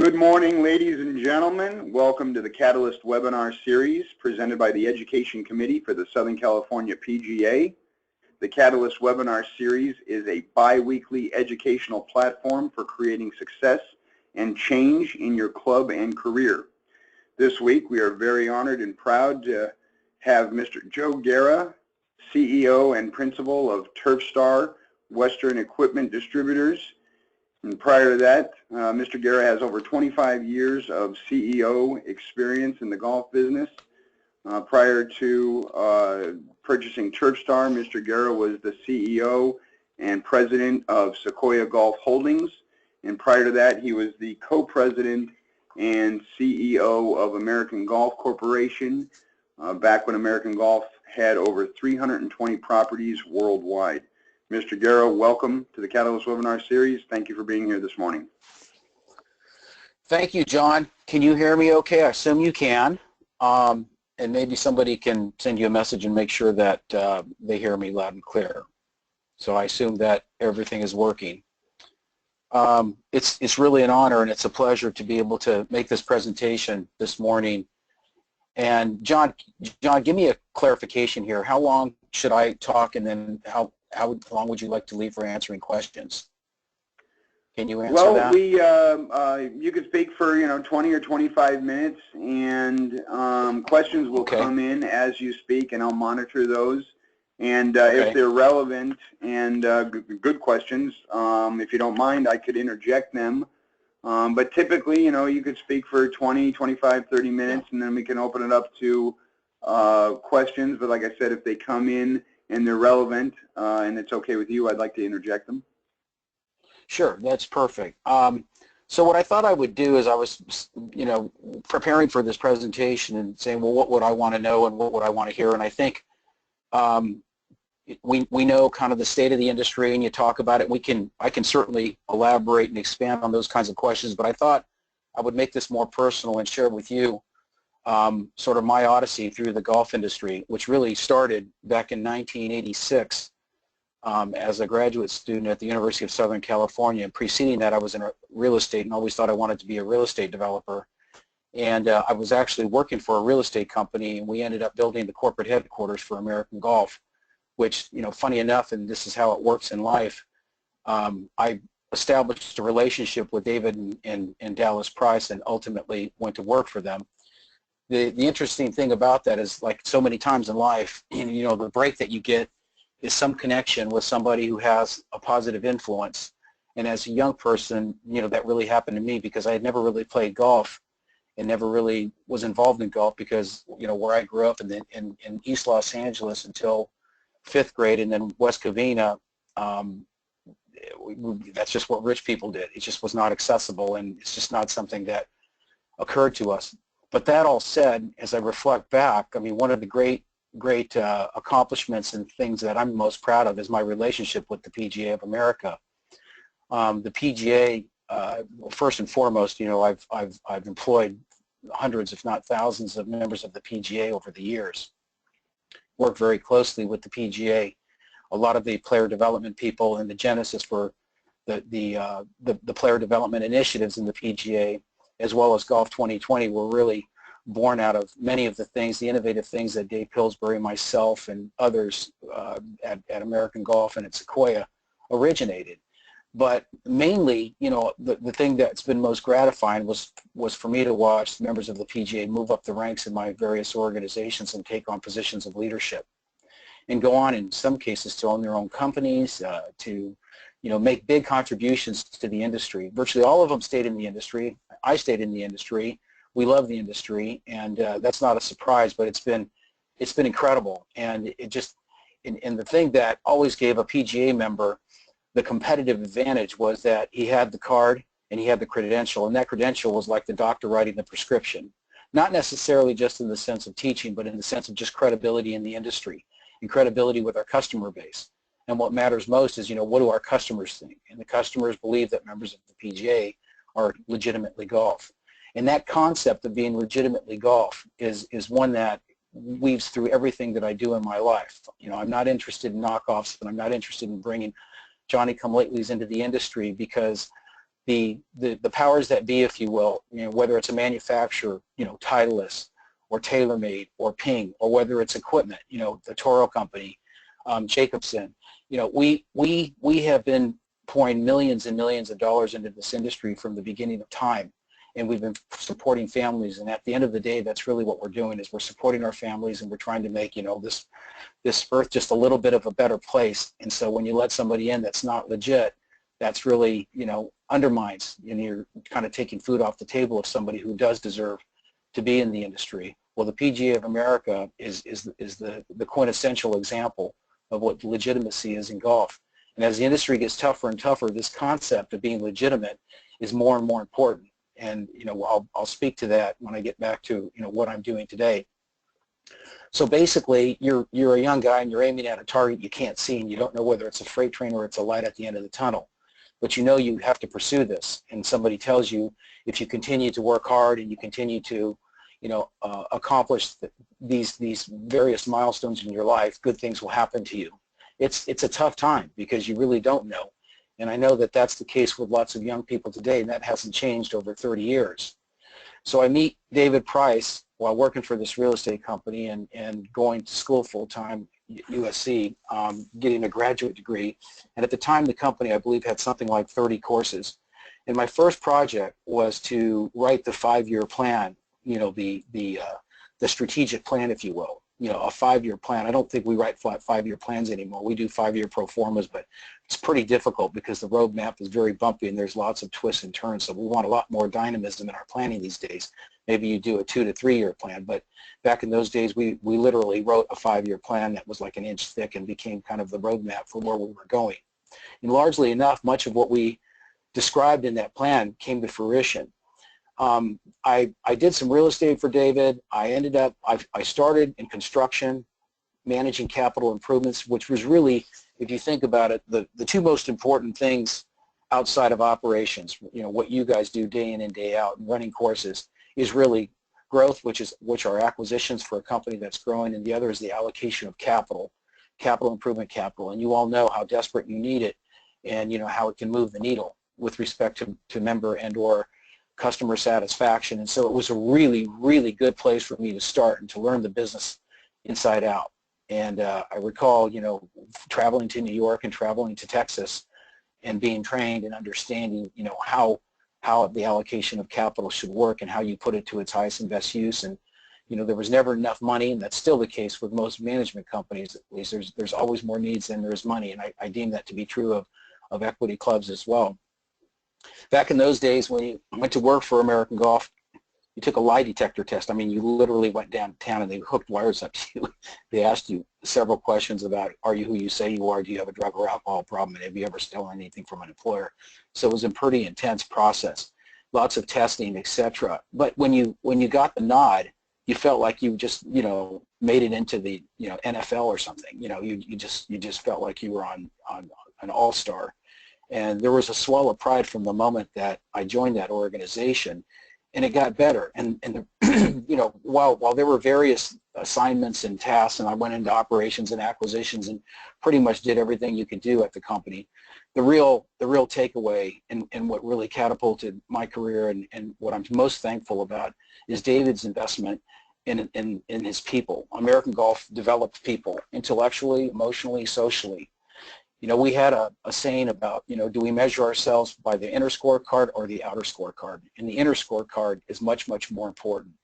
Good morning, ladies and gentlemen. Welcome to the Catalyst webinar series presented by the Education Committee for the Southern California PGA. The Catalyst webinar series is a bi-weekly educational platform for creating success and change in your club and career. This week, we are very honored and proud to have Mr. Joe Guerra, CEO and Principal of Tercer Western Equipment Distributors. And prior to that, Mr. Guerra has over 25 years of CEO experience in the golf business. Prior to purchasing Tercer, Mr. Guerra was the CEO and President of Sequoia Golf Holdings. And prior to that, he was the Co-President and CEO of American Golf Corporation, back when American Golf had over 320 properties worldwide. Mr. Guerra, welcome to the Catalyst webinar series. Thank you for being here this morning. Thank you, John. Can you hear me okay? I assume you can. And maybe somebody can send you a message and make sure that they hear me loud and clear. So I assume that everything is working. It's really an honor and it's a pleasure to be able to make this presentation this morning. And John, give me a clarification here. How long should I talk, and then how long would you like to leave for answering questions? Can you answer that? Well, you could speak for 20 or 25 minutes, and questions will come in as you speak, and I'll monitor those. And if they're relevant and good questions, if you don't mind, I could interject them. But typically, you could speak for 20, 25, 30 minutes, and then we can open it up to questions. But like I said, if they come in and they're relevant and it's okay with you, I'd like to interject them. Sure, that's perfect. So what I thought I would do is I was, preparing for this presentation and saying, well, what would I want to know and what would I want to hear? And I think we know kind of the state of the industry, and you talk about it. I can certainly elaborate and expand on those kinds of questions, but I thought I would make this more personal and share with you sort of my odyssey through the golf industry, which really started back in 1986 as a graduate student at the University of Southern California. And preceding that, I was in real estate and always thought I wanted to be a real estate developer. And I was actually working for a real estate company, and we ended up building the corporate headquarters for American Golf, which, funny enough, and this is how it works in life, I established a relationship with David and Dallas Price and ultimately went to work for them. The interesting thing about that is, like so many times in life, the break that you get is some connection with somebody who has a positive influence. And as a young person, that really happened to me because I had never really played golf and never really was involved in golf because, where I grew up in East Los Angeles until 5th grade, and then West Covina, that's just what rich people did. It just was not accessible, and it's just not something that occurred to us. But that all said, as I reflect back, I mean, one of the great accomplishments and things that I'm most proud of is my relationship with the PGA of America. The PGA, first and foremost, I've employed hundreds, if not thousands, of members of the PGA over the years. Worked very closely with the PGA. A lot of the player development people and the genesis for the player development initiatives in the PGA, as well as Golf 2020, were really born out of many of the things, the innovative things that Dave Pillsbury, myself, and others at American Golf and at Sequoia originated. But mainly, the thing that's been most gratifying was for me to watch members of the PGA move up the ranks in my various organizations and take on positions of leadership, and go on, in some cases, to own their own companies, to make big contributions to the industry. Virtually all of them stayed in the industry. I stayed in the industry. We love the industry, and that's not a surprise, but it's been incredible. And it just, and the thing that always gave a PGA member the competitive advantage was that he had the card and he had the credential, and that credential was like the doctor writing the prescription. Not necessarily just in the sense of teaching, but in the sense of just credibility in the industry and credibility with our customer base. And what matters most is, what do our customers think? And the customers believe that members of the PGA are legitimately golf. And that concept of being legitimately golf is one that weaves through everything that I do in my life. I'm not interested in knockoffs, but I'm not interested in bringing Johnny-come-latelys into the industry, because the powers that be, if you will, whether it's a manufacturer, Titleist or TaylorMade or Ping, or whether it's equipment, the Toro Company, Jacobson, we have been pouring millions and millions of dollars into this industry from the beginning of time, and we've been supporting families. And at the end of the day, that's really what we're doing, is we're supporting our families, and we're trying to make this earth just a little bit of a better place. And so when you let somebody in that's not legit, that's really undermines, and you're kind of taking food off the table of somebody who does deserve to be in the industry. Well, the PGA of America is the quintessential example of what legitimacy is in golf. And as the industry gets tougher and tougher, this concept of being legitimate is more and more important. And I'll speak to that when I get back to what I'm doing today. So basically, you're a young guy and you're aiming at a target you can't see, and you don't know whether it's a freight train or it's a light at the end of the tunnel. But you have to pursue this, and somebody tells you if you continue to work hard and you continue to accomplish these various milestones in your life, good things will happen to you. It's a tough time because you really don't know. And I know that that's the case with lots of young people today, and that hasn't changed over 30 years. So I meet David Price while working for this real estate company and going to school full-time, USC, getting a graduate degree. And at the time, the company, I believe, had something like 30 courses. And my first project was to write the 5-year plan, the strategic plan, if you will, a 5-year plan. I don't think we write flat 5-year plans anymore. We do 5-year pro formas, but it's pretty difficult because the roadmap is very bumpy and there's lots of twists and turns. So we want a lot more dynamism in our planning these days. Maybe you do a 2 to 3 year plan, but back in those days, we literally wrote a 5-year plan that was like an inch thick and became kind of the roadmap for where we were going. And largely enough, much of what we described in that plan came to fruition. I did some real estate for David. I started in construction, managing capital improvements, which was really, if you think about it, the two most important things outside of operations, what you guys do day in and day out and running courses, is really growth, which are acquisitions for a company that's growing, and the other is the allocation of capital improvement capital. And you all know how desperate you need it, and how it can move the needle with respect to member and or customer satisfaction. And so it was a really, really good place for me to start and to learn the business inside out. And I recall, traveling to New York and traveling to Texas and being trained and understanding, how the allocation of capital should work and how you put it to its highest and best use. And, there was never enough money, and that's still the case with most management companies. At least there's always more needs than there is money, and I deem that to be true of equity clubs as well. Back in those days, when you went to work for American Golf, you took a lie detector test. I mean, you literally went downtown and they hooked wires up to you. They asked you several questions about, are you who you say you are? Do you have a drug or alcohol problem? And have you ever stolen anything from an employer? So it was a pretty intense process, lots of testing, etc. But when you got the nod, you felt like you just, made it into the, NFL or something. You just felt like you were on an all-star. And there was a swell of pride from the moment that I joined that organization, and it got better. And while there were various assignments and tasks, and I went into operations and acquisitions and pretty much did everything you could do at the company, the real takeaway and what really catapulted my career and what I'm most thankful about is David's investment in his people. American Golf developed people intellectually, emotionally, socially. We had a saying about, do we measure ourselves by the inner scorecard or the outer scorecard? And the inner scorecard is much, much more important.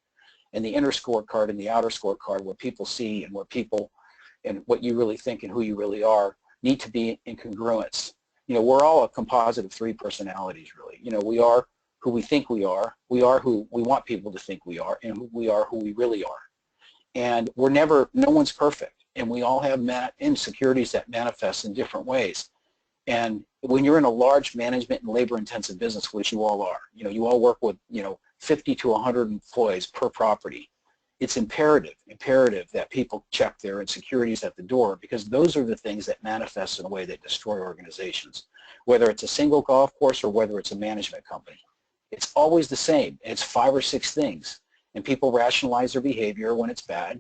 And the inner scorecard and the outer scorecard, what people see and what you really think and who you really are, need to be in congruence. We're all a composite of 3 personalities, really. We are who we think we are who we want people to think we are, and we are who we really are. And no one's perfect. And we all have insecurities that manifest in different ways. And when you're in a large management and labor-intensive business, which you all are, you all work with, 50 to 100 employees per property, it's imperative that people check their insecurities at the door, because those are the things that manifest in a way that destroy organizations, whether it's a single golf course or whether it's a management company. It's always the same. It's 5 or 6 things, and people rationalize their behavior when it's bad,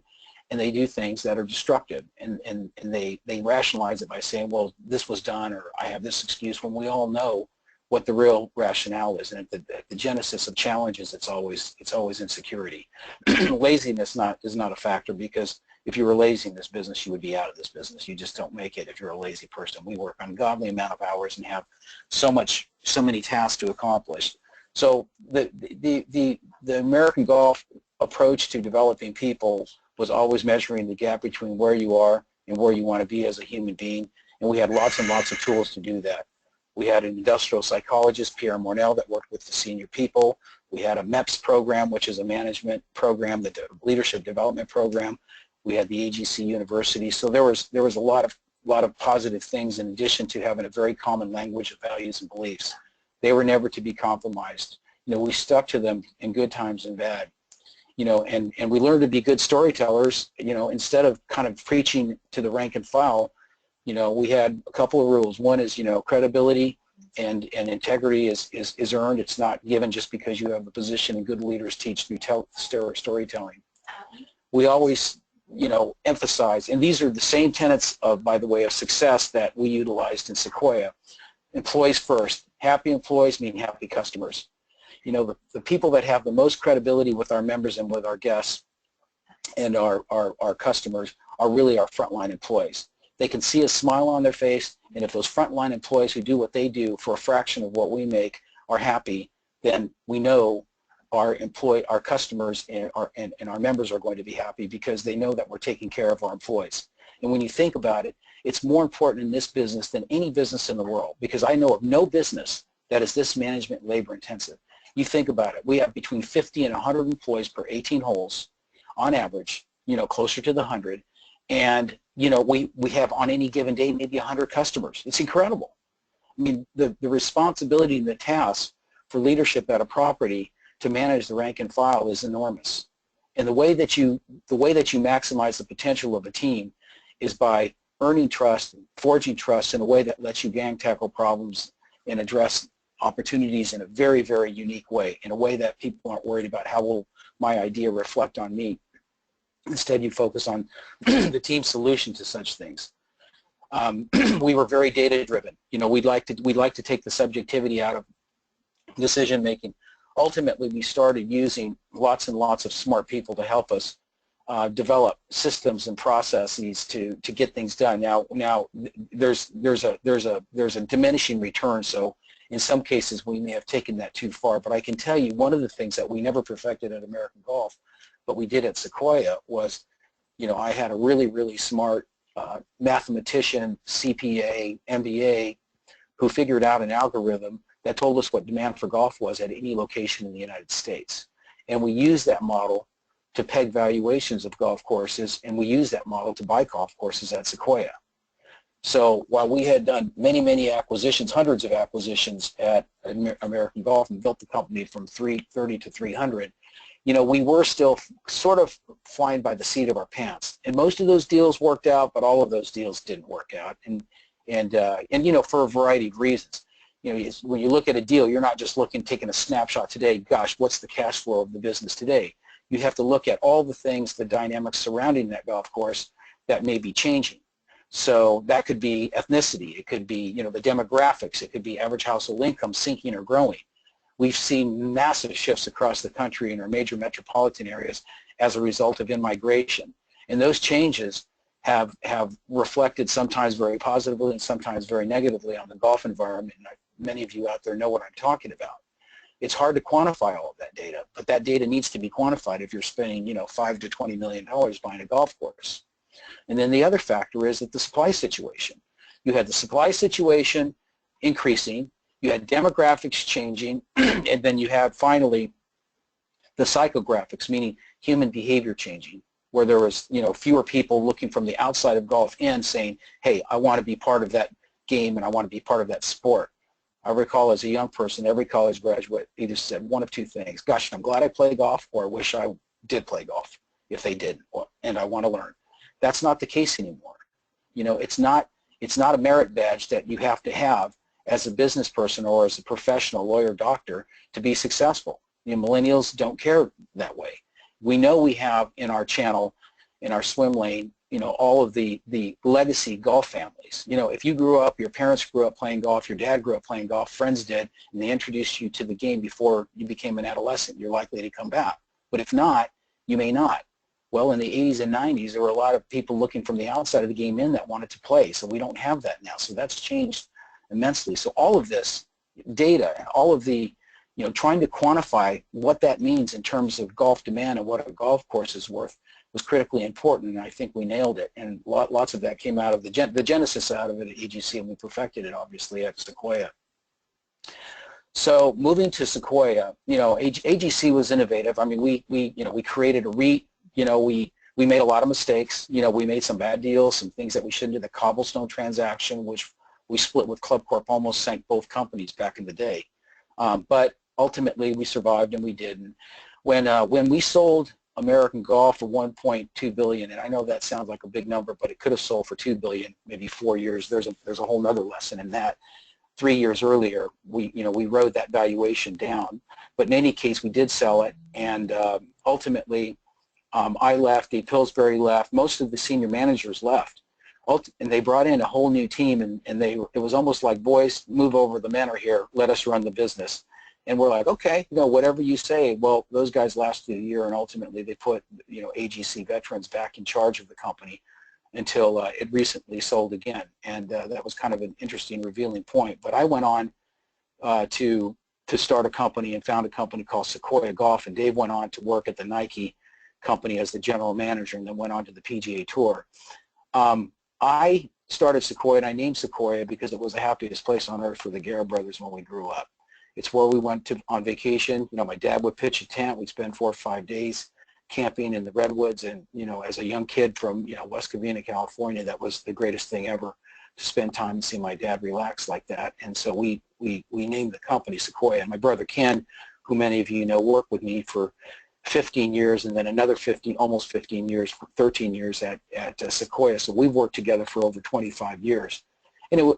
and they do things that are destructive, and they rationalize it by saying, well, this was done, or I have this excuse, when we all know what the real rationale is. And at the genesis of challenges, it's always insecurity. Laziness is not a factor, because if you were lazy in this business, you would be out of this business. You just don't make it if you're a lazy person. We work an ungodly amount of hours and have so many tasks to accomplish. So the American Golf approach to developing people was always measuring the gap between where you are and where you want to be as a human being, and we had lots and lots of tools to do that. We had an industrial psychologist, Pierre Mornell, that worked with the senior people. We had a MEPS program, which is a management program, the leadership development program. We had the AGC University. So there was a lot of positive things, in addition to having a very common language of values and beliefs. They were never to be compromised. We stuck to them in good times and bad. And we learned to be good storytellers. Instead of kind of preaching to the rank and file, we had a couple of rules. One is, credibility and integrity is earned. It's not given just because you have a position, and good leaders teach through storytelling. We always, emphasize, and these are the same tenets of, by the way, of success that we utilized in Sequoia. Employees first. Happy employees mean happy customers. The people that have the most credibility with our members and with our guests and our customers are really our frontline employees. They can see a smile on their face, and if those frontline employees who do what they do for a fraction of what we make are happy, then we know our customers and our members are going to be happy, because they know that we're taking care of our employees. And when you think about it, it's more important in this business than any business in the world, because I know of no business that is this management labor intensive. You think about it, we have between 50 and 100 employees per 18 holes on average, closer to the 100. And, we have on any given day maybe 100 customers. It's incredible. I mean, the responsibility and the task for leadership at a property to manage the rank and file is enormous. And the way that you maximize the potential of a team is by earning trust, forging trust in a way that lets you gang tackle problems and address opportunities in a very, very unique way, in a way that people aren't worried about how will my idea reflect on me. Instead, you focus on the team solution to such things. We were very data-driven. We'd like to take the subjectivity out of decision making. Ultimately, we started using lots and lots of smart people to help us develop systems and processes to get things done. Now there's a diminishing return. So in some cases, we may have taken that too far. But I can tell you, one of the things that we never perfected at American Golf, but we did at Sequoia, was, I had a really, really smart mathematician, CPA, MBA, who figured out an algorithm that told us what demand for golf was at any location in the United States. And we used that model to peg valuations of golf courses, and we used that model to buy golf courses at Sequoia. So while we had done many, many acquisitions, hundreds of acquisitions at American Golf, and built the company from 330 to 300, we were still sort of flying by the seat of our pants. And most of those deals worked out, but all of those deals didn't work out. And for a variety of reasons. When you look at a deal, you're not just taking a snapshot today, gosh, what's the cash flow of the business today? You have to look at all the things, the dynamics surrounding that golf course that may be changing. So that could be ethnicity, it could be, the demographics, it could be average household income sinking or growing. We've seen massive shifts across the country in our major metropolitan areas as a result of in-migration. And those changes have reflected sometimes very positively and sometimes very negatively on the golf environment. And many of you out there know what I'm talking about. It's hard to quantify all of that data, but that data needs to be quantified if you're spending, $5 to $20 million buying a golf course. And then the other factor is that the supply situation. You had the supply situation increasing, you had demographics changing, and then you had finally the psychographics, meaning human behavior changing, where there was, fewer people looking from the outside of golf in saying, hey, I want to be part of that game and I want to be part of that sport. I recall as a young person, every college graduate either said one of two things: gosh, I'm glad I play golf, or I wish I did play golf if they didn't, and I want to learn. That's not the case anymore. It's not a merit badge that you have to have as a business person or as a professional, lawyer, doctor to be successful. Millennials don't care that way. We know we have in our channel, in our swim lane, all of the legacy golf families. If you grew up, your parents grew up playing golf, your dad grew up playing golf, friends did, and they introduced you to the game before you became an adolescent, you're likely to come back. But if not, you may not. Well, in the 80s and 90s, there were a lot of people looking from the outside of the game in that wanted to play, so we don't have that now. So that's changed immensely. So all of this data and all of the, trying to quantify what that means in terms of golf demand and what a golf course is worth was critically important, and I think we nailed it. And lots of that came out of the genesis out of it at AGC, and we perfected it obviously at Sequoia. So moving to Sequoia, AGC was innovative. I mean, we created a REIT. We made a lot of mistakes. We made some bad deals, some things that we shouldn't do. The Cobblestone transaction, which we split with Club Corp, almost sank both companies back in the day. But ultimately, we survived, and we did. And when we sold American Golf for $1.2 billion, and I know that sounds like a big number, but it could have sold for $2 billion, maybe 4 years. There's a whole other lesson in that. 3 years earlier, we rode that valuation down. But in any case, we did sell it, and ultimately, I left, Dave Pillsbury left, most of the senior managers left, and they brought in a whole new team, and it was almost like, boys, move over, the men are here, let us run the business. And we're like, okay, whatever you say. Well, those guys lasted a year, and ultimately they put, AGC veterans back in charge of the company until it recently sold again. And that was kind of an interesting, revealing point. But I went on to start a company and found a company called Sequoia Golf, and Dave went on to work at the Nike company as the general manager, and then went on to the PGA Tour. I started Sequoia, and I named Sequoia because it was the happiest place on earth for the Guerra brothers when we grew up. It's where we went on vacation. My dad would pitch a tent. We'd spend 4 or 5 days camping in the redwoods, and as a young kid from West Covina, California, that was the greatest thing ever, to spend time and see my dad relax like that. And so we named the company Sequoia. And my brother Ken, who many of you know, worked with me for 15 years, and then another 13 years at Sequoia. So we've worked together for over 25 years.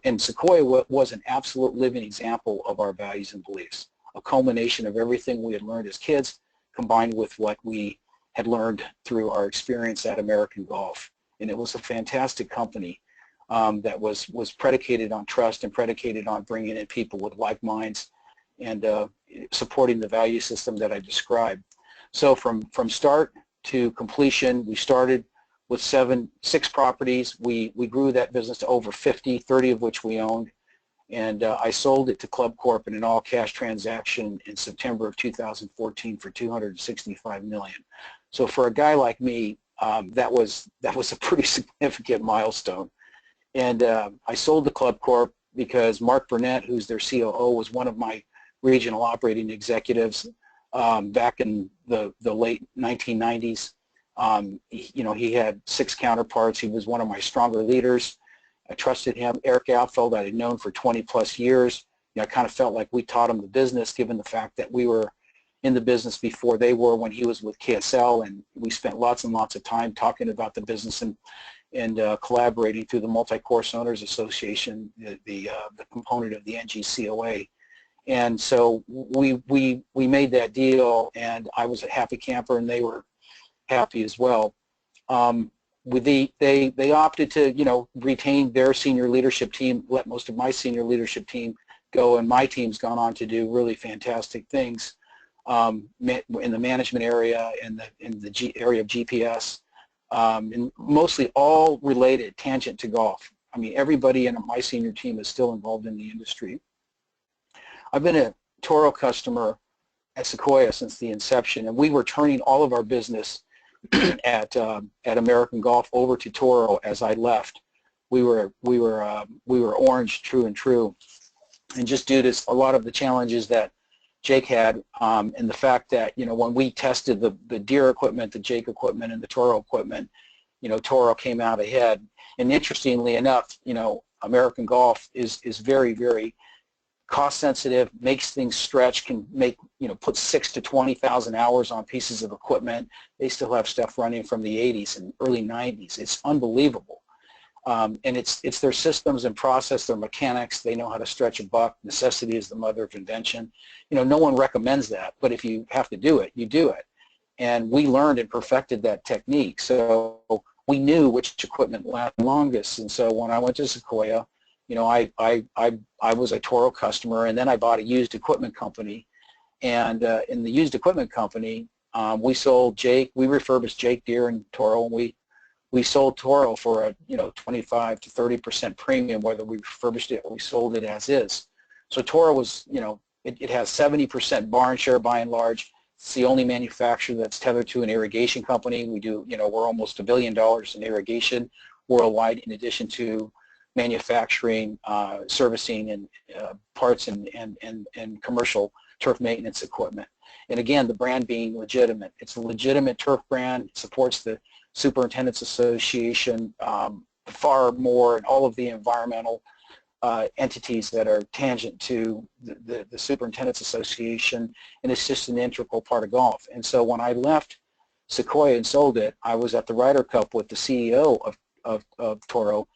And Sequoia was an absolute living example of our values and beliefs, a culmination of everything we had learned as kids, combined with what we had learned through our experience at American Golf. And it was a fantastic company that was predicated on trust and predicated on bringing in people with like minds and supporting the value system that I described. So from start to completion, we started with 6 properties. We grew that business to over 50, 30 of which we owned. And I sold it to Club Corp in an all-cash transaction in September of 2014 for $265 million. So for a guy like me, that was a pretty significant milestone. And I sold to Club Corp because Mark Burnett, who's their COO, was one of my regional operating executives back in the late 1990s. He had 6 counterparts. He was one of my stronger leaders. I trusted him. Eric Alfeld, I had known for 20 plus years. I kind of felt like we taught him the business, given the fact that we were in the business before they were, when he was with KSL, and we spent lots and lots of time talking about the business and collaborating through the Multi-Course Owners Association, the component of the NGCOA. And so we made that deal, and I was a happy camper, and they were happy as well. They opted to retain their senior leadership team, let most of my senior leadership team go, and my team's gone on to do really fantastic things in the management area and in the area of GPS, and mostly all related tangent to golf. I mean, everybody in my senior team is still involved in the industry. I've been a Toro customer at Sequoia since the inception, and we were turning all of our business at American Golf over to Toro as I left. We were orange, true and true, and just due to a lot of the challenges that Jake had, and the fact that when we tested the Deere equipment, the Jake equipment, and the Toro equipment, Toro came out ahead. And interestingly enough, American Golf is very, very cost sensitive, makes things stretch, can make, put 6,000 to 20,000 hours on pieces of equipment. They still have stuff running from the 80s and early 90s. It's unbelievable. And it's their systems and process, their mechanics. They know how to stretch a buck. Necessity is the mother of invention. No one recommends that, but if you have to do it, you do it. And we learned and perfected that technique. So we knew which equipment lasted longest. And so when I went to Sequoia, you know, I was a Toro customer, and then I bought a used equipment company. And in the used equipment company, we refurbished Jake Deere and Toro, and we sold Toro for a 25 to 30% premium, whether we refurbished it or we sold it as is. So Toro was, it has 70% barn share by and large. It's the only manufacturer that's tethered to an irrigation company. We do, we're almost $1 billion in irrigation worldwide, in addition to manufacturing, servicing, and parts and commercial turf maintenance equipment. And again, the brand being legitimate. It's a legitimate turf brand. It supports the Superintendents Association far more, and all of the environmental entities that are tangent to the Superintendents Association, and it's just an integral part of golf. And so when I left Sequoia and sold it, I was at the Ryder Cup with the CEO of Toro,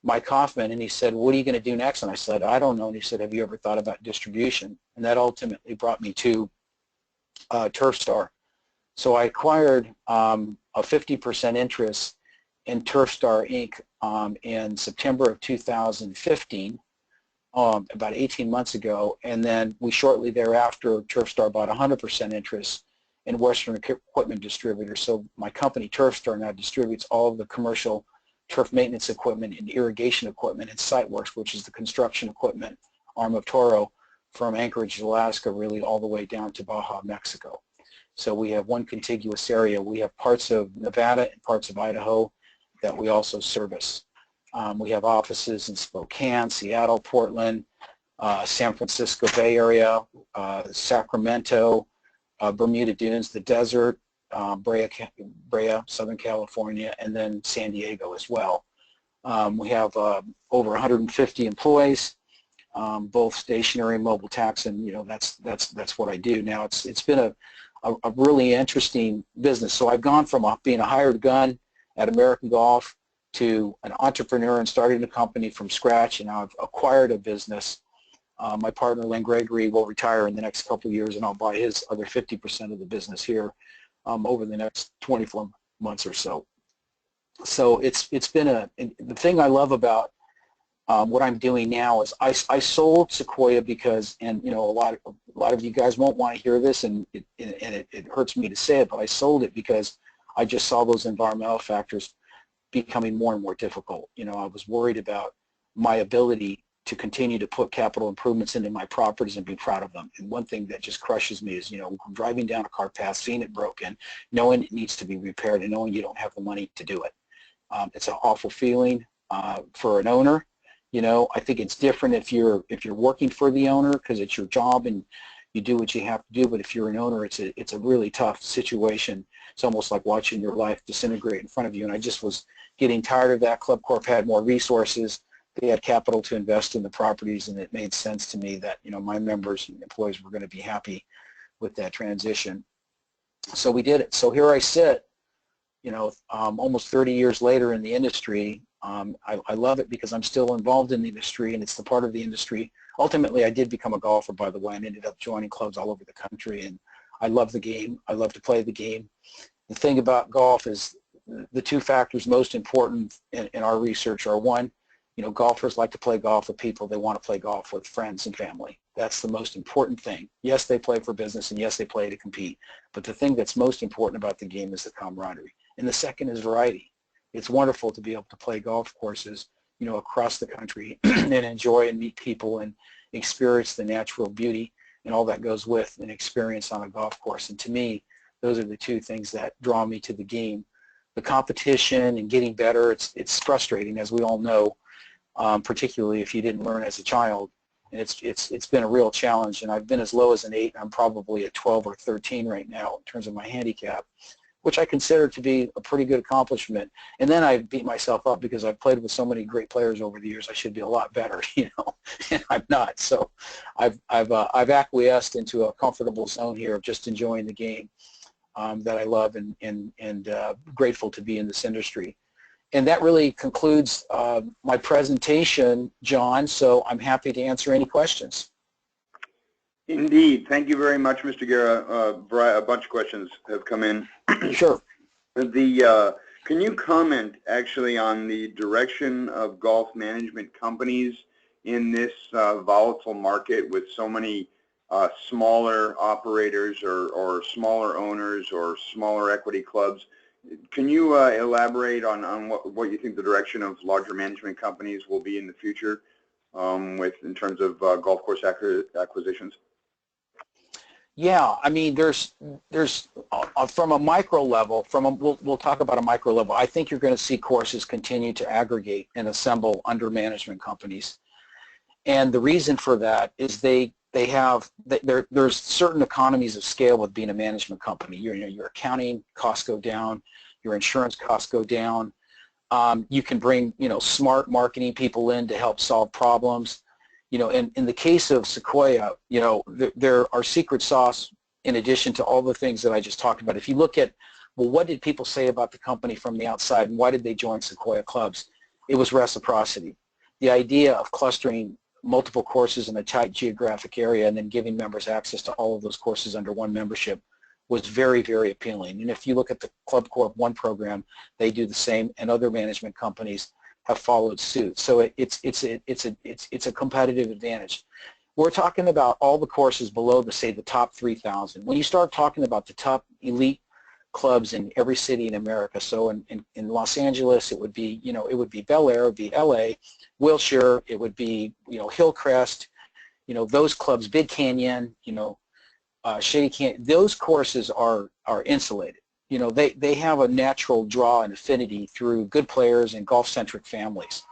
Mike Hoffman, and he said, what are you going to do next? And I said, I don't know. And he said, have you ever thought about distribution? And that ultimately brought me to Tercer. So I acquired a 50% interest in Tercer Inc. In September of 2015, about 18 months ago, and then we shortly thereafter, Tercer bought 100% interest in Western Equipment Distributor. So my company, Tercer, now distributes all of the commercial turf maintenance equipment and irrigation equipment and SiteWorks, which is the construction equipment arm of Toro, from Anchorage, Alaska, really all the way down to Baja, Mexico. So we have one contiguous area. We have parts of Nevada and parts of Idaho that we also service. We have offices in Spokane, Seattle, Portland, San Francisco Bay Area, Sacramento, Bermuda Dunes, the desert, Brea, Southern California, and then San Diego as well. We have over 150 employees, both stationary and mobile tax, and that's what I do. Now it's been a really interesting business. So I've gone from being a hired gun at American Golf to an entrepreneur and starting a company from scratch, and now I've acquired a business. My partner, Len Gregory, will retire in the next couple of years, and I'll buy his other 50% of the business here over the next 24 months or so. So it's been the thing I love about what I'm doing now is I sold Sequoia because, and a lot of you guys won't want to hear this, and it hurts me to say it, but I sold it because I just saw those environmental factors becoming more and more difficult. I was worried about my ability to continue to put capital improvements into my properties and be proud of them. And one thing that just crushes me is, driving down a car path, seeing it broken, knowing it needs to be repaired, and knowing you don't have the money to do it. It's an awful feeling for an owner. I think it's different if you're working for the owner, because it's your job and you do what you have to do. But if you're an owner, it's a really tough situation. It's almost like watching your life disintegrate in front of you. And I just was getting tired of that. Club Corp had more resources. They had capital to invest in the properties, and it made sense to me that my members and employees were going to be happy with that transition. So we did it. So here I sit, almost 30 years later in the industry. I love it because I'm still involved in the industry, and it's the part of the industry. Ultimately, I did become a golfer, by the way, and ended up joining clubs all over the country, and I love the game. I love to play the game. The thing about golf is the two factors most important in our research are, one, golfers like to play golf with people they want to play golf with, friends and family. That's the most important thing. Yes, they play for business, and yes, they play to compete. But the thing that's most important about the game is the camaraderie. And the second is variety. It's wonderful to be able to play golf courses, across the country and enjoy and meet people and experience the natural beauty and all that goes with an experience on a golf course. And to me, those are the two things that draw me to the game. The competition and getting better, it's frustrating, as we all know, particularly if you didn't learn as a child. And it's been a real challenge, and I've been as low as an 8. I'm probably at 12 or 13 right now in terms of my handicap, which I consider to be a pretty good accomplishment. And then I beat myself up because I've played with so many great players over the years. I should be a lot better, and I'm not. So I've acquiesced into a comfortable zone here of just enjoying the game that I love, and grateful to be in this industry. And that really concludes my presentation, John, so I'm happy to answer any questions. Indeed. Thank you very much, Mr. Guerra. A bunch of questions have come in. Sure. Can you comment actually on the direction of golf management companies in this volatile market with so many smaller operators or smaller owners or smaller equity clubs? Can you elaborate on what you think the direction of larger management companies will be in the future in terms of golf course acquisitions? Yeah, I mean, there's from a micro level, we'll talk about a micro level. I think you're going to see courses continue to aggregate and assemble under management companies, and the reason for that is there's certain economies of scale with being a management company. Your accounting costs go down, your insurance costs go down. You can bring smart marketing people in to help solve problems. In the case of Sequoia, there are secret sauce in addition to all the things that I just talked about. If you look at, well, what did people say about the company from the outside and why did they join Sequoia clubs? It was reciprocity. The idea of clustering multiple courses in a tight geographic area and then giving members access to all of those courses under one membership was very, very appealing. And if you look at the Club Corp 1 program, they do the same, and other management companies have followed suit. So it's a competitive advantage. We're talking about all the courses below the top 3,000. When you start talking about the top elite clubs in every city in America, so in Los Angeles it would be Bel Air, it would be LA, Wilshire, it would be Hillcrest, those clubs, Big Canyon, Shady Canyon. Those courses are insulated. They have a natural draw and affinity through good players and golf-centric families,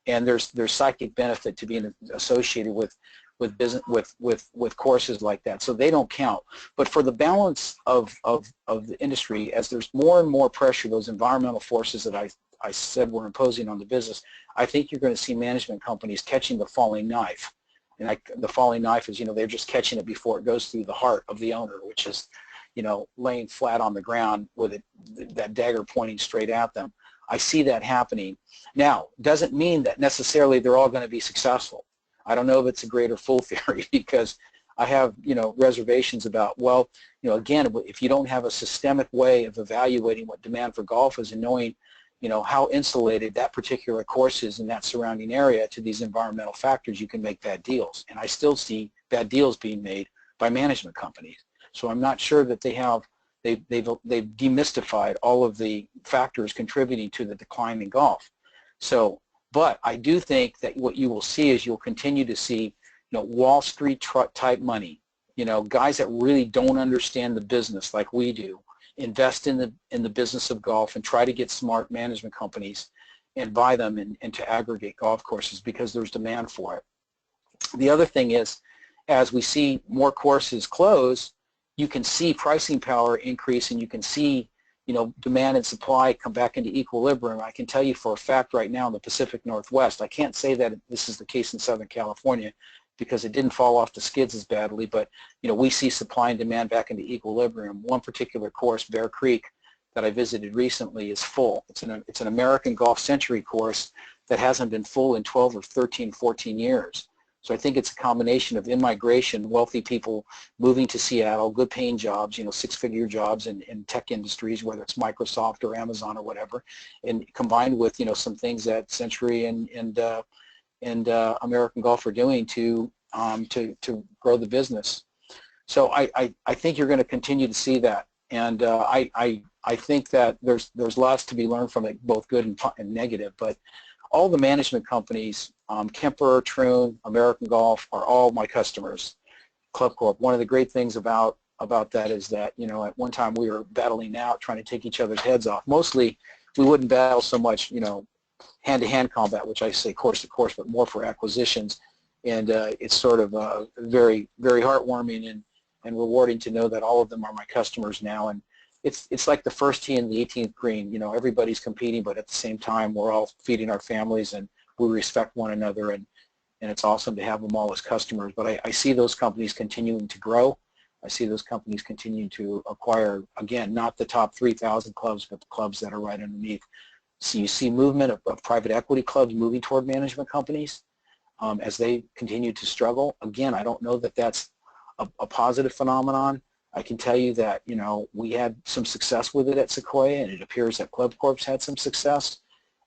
and there's psychic benefit to being associated with courses like that. So they don't count. But for the balance of the industry, as there's more and more pressure, those environmental forces that I said were imposing on the business, I think you're going to see management companies catching the falling knife. And the falling knife is, they're just catching it before it goes through the heart of the owner, which is laying flat on the ground with that dagger pointing straight at them. I see that happening. Now, doesn't mean that necessarily they're all going to be successful. I don't know if it's a great or fool theory because I have, reservations about, well, again, if you don't have a systemic way of evaluating what demand for golf is and knowing, how insulated that particular course is in that surrounding area to these environmental factors, you can make bad deals. And I still see bad deals being made by management companies. So I'm not sure that they've demystified all of the factors contributing to the decline in golf. So, but I do think that what you will see is you'll continue to see, Wall Street type money, guys that really don't understand the business like we do, invest in the business of golf and try to get smart management companies and buy them and to aggregate golf courses because there's demand for it. The other thing is, as we see more courses close, you can see pricing power increase and you can see, demand and supply come back into equilibrium. I can tell you for a fact right now in the Pacific Northwest, I can't say that this is the case in Southern California because it didn't fall off the skids as badly, but, we see supply and demand back into equilibrium. One particular course, Bear Creek, that I visited recently is full. It's an American Golf Century course that hasn't been full in 12 or 13, 14 years. So I think it's a combination of in-migration, wealthy people moving to Seattle, good paying jobs, six-figure jobs in tech industries, whether it's Microsoft or Amazon or whatever, and combined with, some things that Century and American Golf are doing to grow the business. So I think you're going to continue to see that, and I think that there's lots to be learned from it, both good and negative, but all the management companies, Kemper, Troon, American Golf, are all my customers. Club Corp. One of the great things about that is that, at one time we were battling out, trying to take each other's heads off. Mostly, we wouldn't battle so much, hand-to-hand combat, which I say course to course, but more for acquisitions. And it's sort of very, very heartwarming and rewarding to know that all of them are my customers now. And it's like the first tee and the 18th green. Everybody's competing, but at the same time, we're all feeding our families and we respect one another, and it's awesome to have them all as customers. But I see those companies continuing to grow. I see those companies continuing to acquire, again, not the top 3,000 clubs, but the clubs that are right underneath. So you see movement of private equity clubs moving toward management companies as they continue to struggle. Again, I don't know that that's a positive phenomenon. I can tell you that, you know, we had some success with it at Sequoia, and it appears that Club Corp's had some success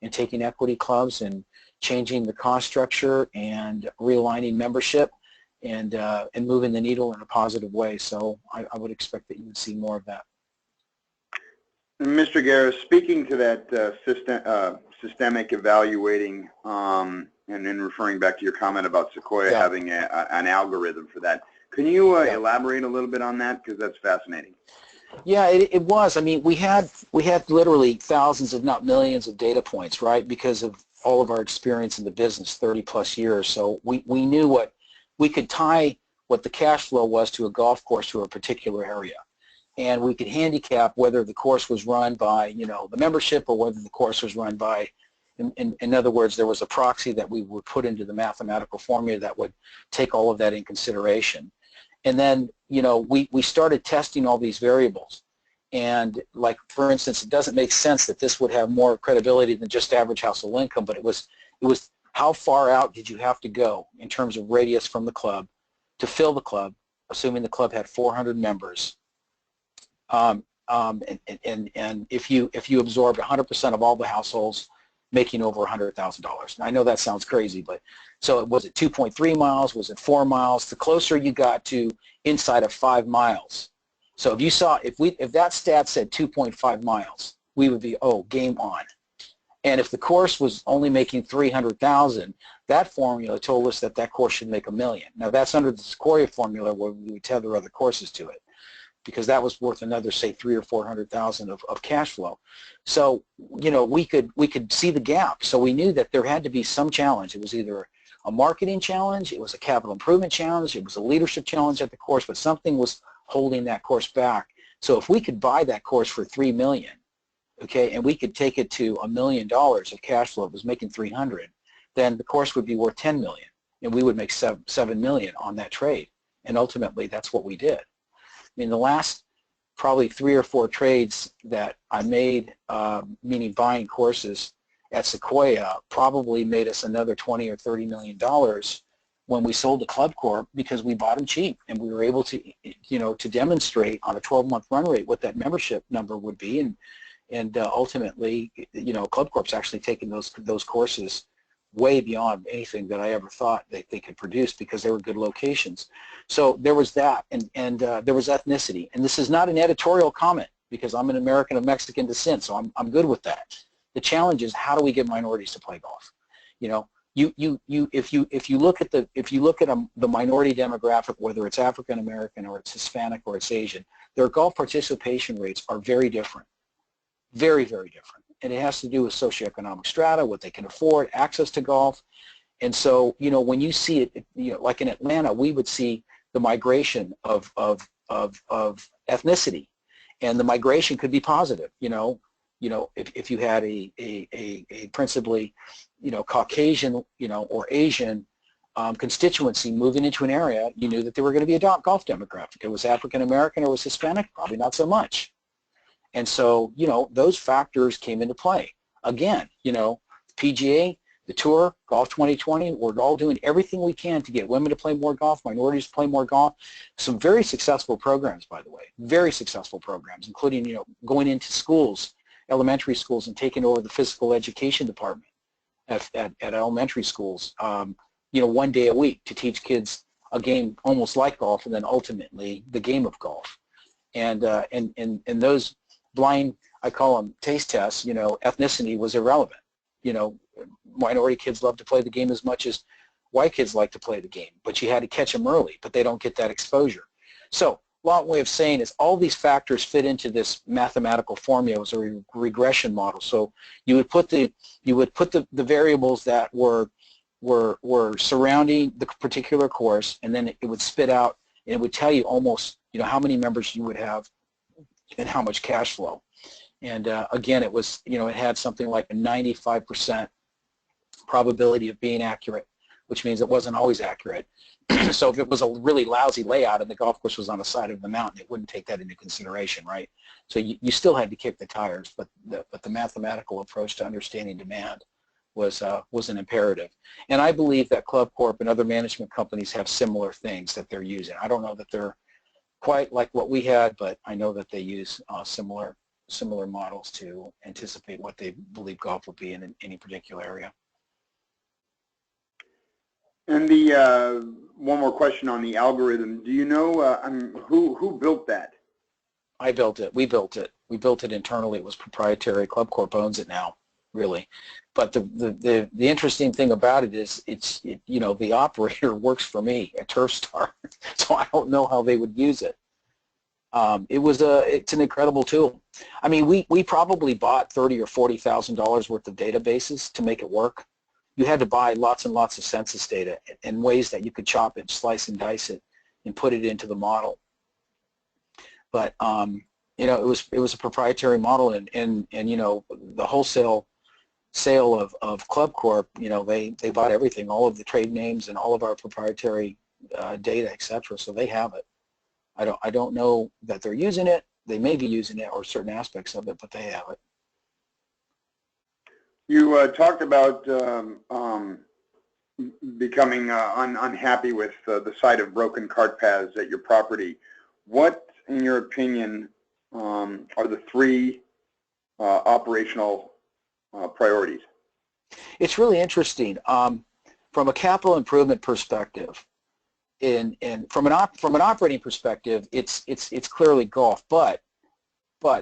in taking equity clubs and changing the cost structure and realigning membership and moving the needle in a positive way. So I would expect that you would see more of that. Mr. Guerra, speaking to that systemic evaluating, and then referring back to your comment about Sequoia having an algorithm for that, can you elaborate a little bit on that, because that's fascinating? Yeah, it was. I mean, we had literally thousands, if not millions, of data points, right? Because of all of our experience in the business, 30 plus years. So we knew what we could tie what the cash flow was to a golf course to a particular area, and we could handicap whether the course was run by, you know, the membership or whether the course was run by. In other words, there was a proxy that we would put into the mathematical formula that would take all of that in consideration. And then, you know, we started testing all these variables. And like, for instance, it doesn't make sense that this would have more credibility than just average household income, but it was how far out did you have to go in terms of radius from the club to fill the club, assuming the club had 400 members. And if you absorbed 100% of all the households making over $100,000. I know that sounds crazy, but so was it 2.3 miles? Was it 4 miles? The closer you got to inside of 5 miles. So if you saw, if that stat said 2.5 miles, we would be, oh, game on. And if the course was only making 300,000, that formula told us that that course should make $1 million. Now that's under the Sequoia formula where we would tether other courses to it, because that was worth another, say, 300,000 or 400,000 of cash flow. So, you know, we could see the gap. So we knew that there had to be some challenge. It was either a marketing challenge, it was a capital improvement challenge, it was a leadership challenge at the course, but something was holding that course back. So if we could buy that course for $3 million, okay, and we could take it to $1 million of cash flow, it was making 300, then the course would be worth 10 million, and we would make 7 million on that trade. And ultimately, that's what we did. I mean, the last probably 3 or 4 trades that I made, meaning buying courses at Sequoia, probably made us another 20 or 30 million dollars when we sold the Club Corp, because we bought them cheap, and we were able to, you know, to demonstrate on a 12-month run rate what that membership number would be, and ultimately, you know, Club Corp's actually taken those courses way beyond anything that I ever thought they could produce, because they were good locations. So there was that, and there was ethnicity. And this is not an editorial comment, because I'm an American of Mexican descent, so I'm good with that. The challenge is, how do we get minorities to play golf? You know, if you look at the minority demographic, whether it's African American or it's Hispanic or it's Asian, their golf participation rates are very different, very, very different. And it has to do with socioeconomic strata, what they can afford, access to golf. And so, you know, when you see it, you know, like in Atlanta, we would see the migration of ethnicity, and the migration could be positive. You know, if you had a principally, you know, Caucasian, you know, or Asian constituency moving into an area, you knew that there were going to be a golf demographic. It was African American or was Hispanic, probably not so much. And so, you know, those factors came into play. Again, you know, PGA, the Tour, Golf 2020, we're all doing everything we can to get women to play more golf, minorities to play more golf. Some very successful programs, by the way, very successful programs, including, you know, going into schools, elementary schools, and taking over the physical education department at elementary schools, you know, 1 day a week to teach kids a game almost like golf, and then ultimately the game of golf. And those blind, I call them taste tests, you know, ethnicity was irrelevant. You know, minority kids love to play the game as much as white kids like to play the game, but you had to catch them early, but they don't get that exposure. So, long way of saying is, all these factors fit into this mathematical formula as a regression model. So you would put the variables that were surrounding the particular course, and then it would spit out, and it would tell you almost, you know, how many members you would have and how much cash flow. And again, it was, you know, it had something like a 95% probability of being accurate, which means it wasn't always accurate. So if it was a really lousy layout and the golf course was on the side of the mountain, it wouldn't take that into consideration, right? So you still had to kick the tires, but the mathematical approach to understanding demand was an imperative. And I believe that Club Corp and other management companies have similar things that they're using. I don't know that they're quite like what we had, but I know that they use similar models to anticipate what they believe golf will be in any particular area. And the one more question on the algorithm. Do you know who built that? I built it. We built it. We built it internally. It was proprietary. Club Corp owns it now, really. But the interesting thing about it is you know, the operator works for me at Tercer, so I don't know how they would use it. It's an incredible tool. I mean, we probably bought $30,000 or $40,000 worth of databases to make it work. You had to buy lots and lots of census data in ways that you could chop it, slice and dice it, and put it into the model. But you know, it was a proprietary model, and you know, the wholesale sale of Club Corp, you know, they bought everything, all of the trade names and all of our proprietary data, etc. So they have it. I don't know that they're using it. They may be using it or certain aspects of it, but they have it. You talked about becoming unhappy with the sight of broken cart paths at your property. What, in your opinion, are the three operational priorities? It's really interesting. From a capital improvement perspective, and from an operating perspective, it's clearly golf. But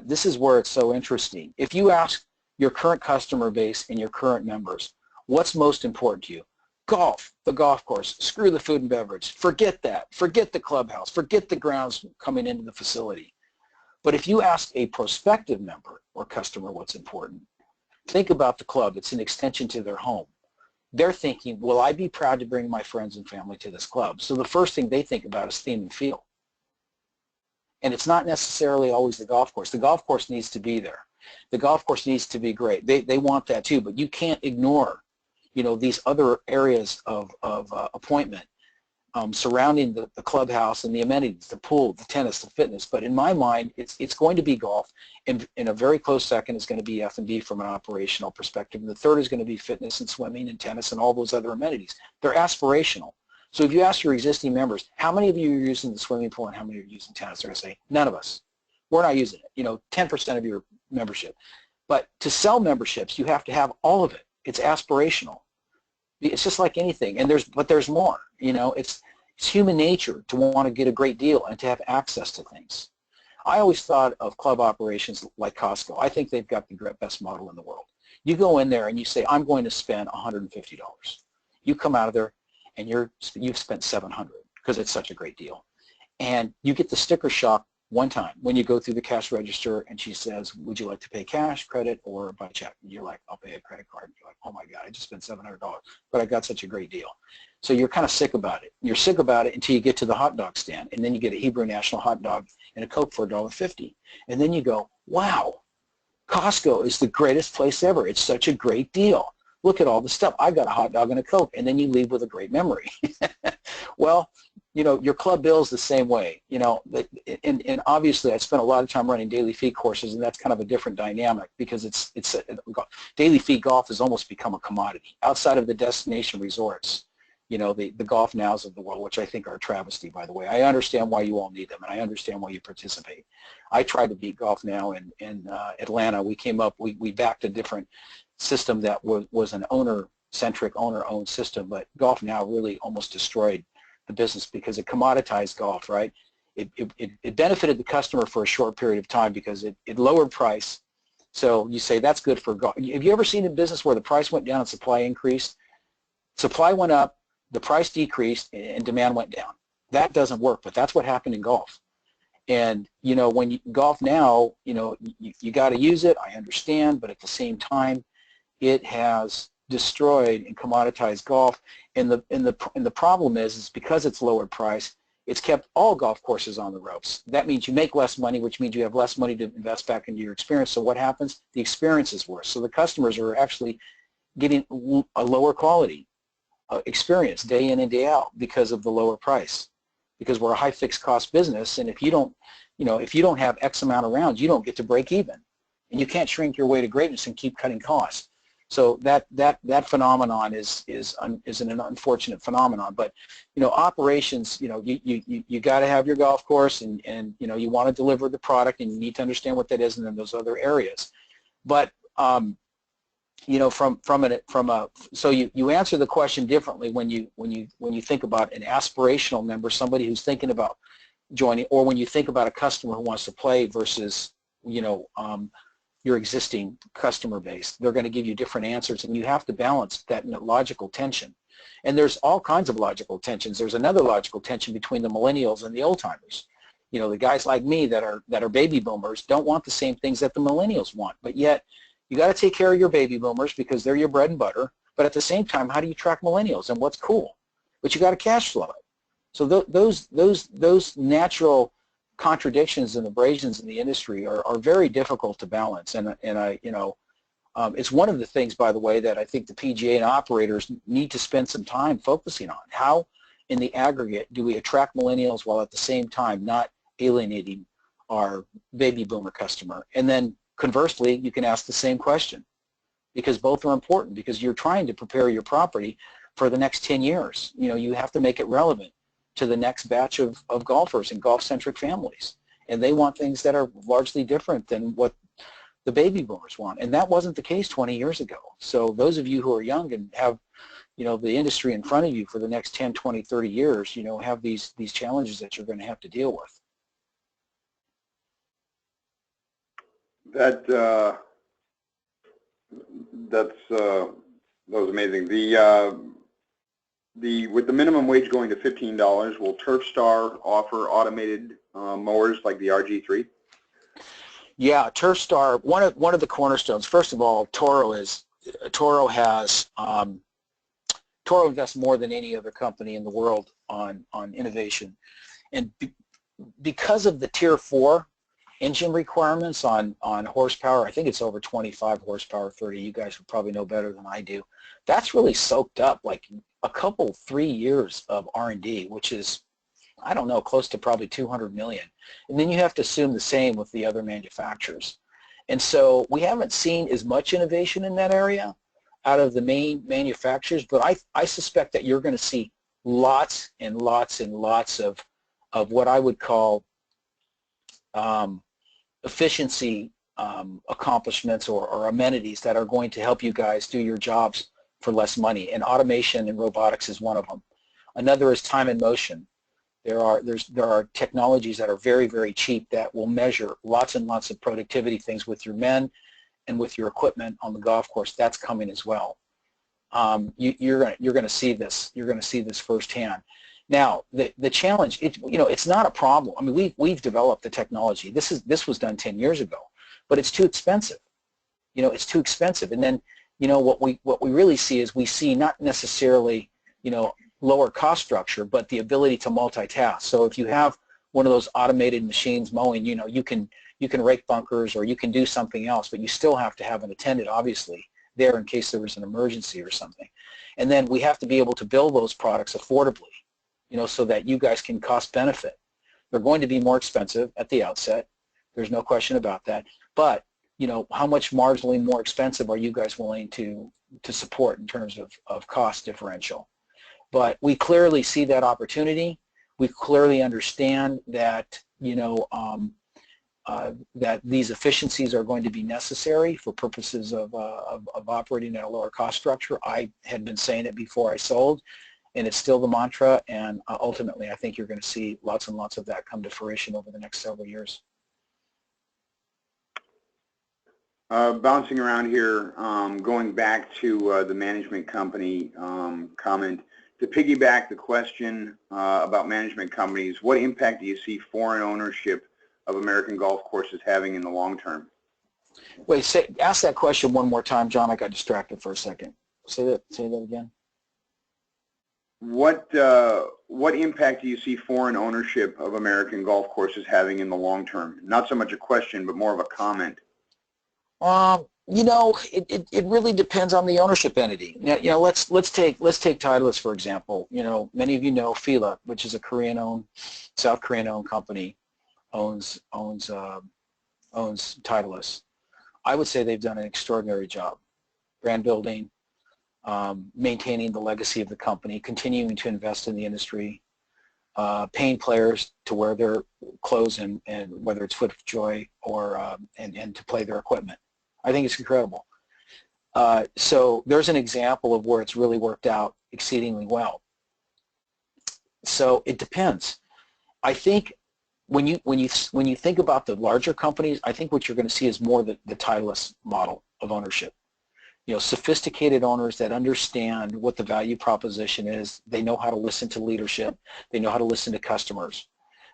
this is where it's so interesting. If you ask your current customer base and your current members, what's most important to you? Golf, the golf course, screw the food and beverage, forget that, forget the clubhouse, forget the grounds coming into the facility. But if you ask a prospective member or customer what's important, think about the club. It's an extension to their home. They're thinking, will I be proud to bring my friends and family to this club? So the first thing they think about is theme and feel. And it's not necessarily always the golf course. The golf course needs to be there. The golf course needs to be great. They want that too, but you can't ignore, you know, these other areas of appointment surrounding the clubhouse and the amenities, the pool, the tennis, the fitness. But in my mind, it's going to be golf, and in a very close second is going to be F&B from an operational perspective. And the third is going to be fitness and swimming and tennis and all those other amenities. They're aspirational. So if you ask your existing members, how many of you are using the swimming pool and how many are using tennis, they're going to say, none of us. We're not using it. You know, 10% of your membership. But to sell memberships, you have to have all of it. It's aspirational. It's just like anything, and there's more. You know, it's human nature to want to get a great deal and to have access to things. I always thought of club operations like Costco. I think they've got the best model in the world. You go in there and you say, I'm going to spend $150. You come out of there and you've spent $700 because it's such a great deal, and you get the sticker shock one time when you go through the cash register and she says, would you like to pay cash, credit, or by check? And you're like, I'll pay a credit card. And you're like, oh my God, I just spent $700, but I got such a great deal. So you're kind of sick about it. You're sick about it until you get to the hot dog stand, and then you get a Hebrew National hot dog and a Coke for $1.50. And then you go, wow, Costco is the greatest place ever. It's such a great deal. Look at all the stuff. I got a hot dog and a Coke, and then you leave with a great memory. Well, you know, your club bill is the same way, you know, and obviously I spent a lot of time running daily fee courses, and that's kind of a different dynamic because daily fee golf has almost become a commodity outside of the destination resorts, you know, the golf nows of the world, which I think are a travesty, by the way. I understand why you all need them, and I understand why you participate. I tried to beat Golf Now in Atlanta. We backed a different system that was an owner-centric, owner-owned system, but Golf Now really almost destroyed the business because it commoditized golf, right? It benefited the customer for a short period of time because it lowered price. So you say that's good for golf. Have you ever seen a business where the price went down and supply increased? Supply went up, the price decreased, and demand went down. That doesn't work, but that's what happened in golf. And, you know, when Golf Now, you know, you got to use it, I understand, but at the same time, it has destroyed and commoditized golf, and the problem is because it's lowered price, it's kept all golf courses on the ropes. That means you make less money, which means you have less money to invest back into your experience. So what happens? The experience is worse. So the customers are actually getting a lower quality experience day in and day out because of the lower price. Because we're a high fixed cost business, and if you don't have X amount of rounds, you don't get to break even, and you can't shrink your way to greatness and keep cutting costs. So that phenomenon is an unfortunate phenomenon. But operations, you got to have your golf course, and you want to deliver the product, and you need to understand what that is, and then those other areas. But so you answer the question differently when you think about an aspirational member, somebody who's thinking about joining, or when you think about a customer who wants to play versus your existing customer base. They're going to give you different answers, and you have to balance that logical tension. And there's all kinds of logical tensions. There's another logical tension between the millennials and the old timers. The guys like me that are baby boomers don't want the same things that the millennials want, but yet you got to take care of your baby boomers because they're your bread and butter. But at the same time, how do you track millennials and what's cool? But you got to cash flow it. So those natural contradictions and abrasions in the industry are very difficult to balance, and it's one of the things, by the way, that I think the PGA and operators need to spend some time focusing on. How, in the aggregate, do we attract millennials while at the same time not alienating our baby boomer customer? And then conversely, you can ask the same question, because both are important, because you're trying to prepare your property for the next 10 years. You have to make it relevant to the next batch of golfers and golf-centric families. And they want things that are largely different than what the baby boomers want. And that wasn't the case 20 years ago. So those of you who are young and have, the industry in front of you for the next 10, 20, 30 years, have these challenges that you're going to have to deal with. That was amazing. With the minimum wage going to $15, will Tercer offer automated mowers like the RG3? Yeah, Tercer, one of the cornerstones. First of all, Toro invests more than any other company in the world on innovation, and because of the Tier 4 engine requirements on horsepower, I think it's over 25 horsepower, 30. You guys would probably know better than I do. That's really soaked up like a couple, 3 years of R&D, which is, I don't know, close to probably 200 million. And then you have to assume the same with the other manufacturers. And so we haven't seen as much innovation in that area out of the main manufacturers, but I suspect that you're going to see lots and lots and lots of what I would call efficiency accomplishments or amenities that are going to help you guys do your jobs for less money, and automation and robotics is one of them. Another is time and motion. There are technologies that are very, very cheap that will measure lots and lots of productivity things with your men and with your equipment on the golf course. That's coming as well. You're going to see this. You're going to see this firsthand. Now, the challenge, it's not a problem. I mean, we've developed the technology. This was done 10 years ago, but it's too expensive. It's too expensive. And then, what we really see is we see not necessarily, lower cost structure, but the ability to multitask. So if you have one of those automated machines mowing, you can rake bunkers or you can do something else, but you still have to have an attendant, obviously, there in case there was an emergency or something. And then we have to be able to build those products affordably, so that you guys can cost benefit. They're going to be more expensive at the outset. There's no question about that. But, how much marginally more expensive are you guys willing to support in terms of cost differential? But we clearly see that opportunity. We clearly understand that, that these efficiencies are going to be necessary for purposes of operating at a lower cost structure. I had been saying it before I sold, and it's still the mantra, and ultimately I think you're going to see lots and lots of that come to fruition over the next several years. Bouncing around here, going back to the management company comment, to piggyback the question about management companies, what impact do you see foreign ownership of American golf courses having in the long term? Wait, ask that question one more time, John. I got distracted for a second. Say that again. What impact do you see foreign ownership of American golf courses having in the long term? Not so much a question, but more of a comment. It really depends on the ownership entity. Now, let's take Titleist for example. Many of you know Fila, which is a South Korean-owned company, owns Titleist. I would say they've done an extraordinary job. brand building, maintaining the legacy of the company, continuing to invest in the industry, paying players to wear their clothes and whether it's Foot of Joy or and to play their equipment. I think it's incredible. So there's an example of where it's really worked out exceedingly well. So it depends. I think when you think about the larger companies, I think what you're going to see is more the Titleist model of ownership. You know, sophisticated owners that understand what the value proposition is. They know how to listen to leadership. They know how to listen to customers.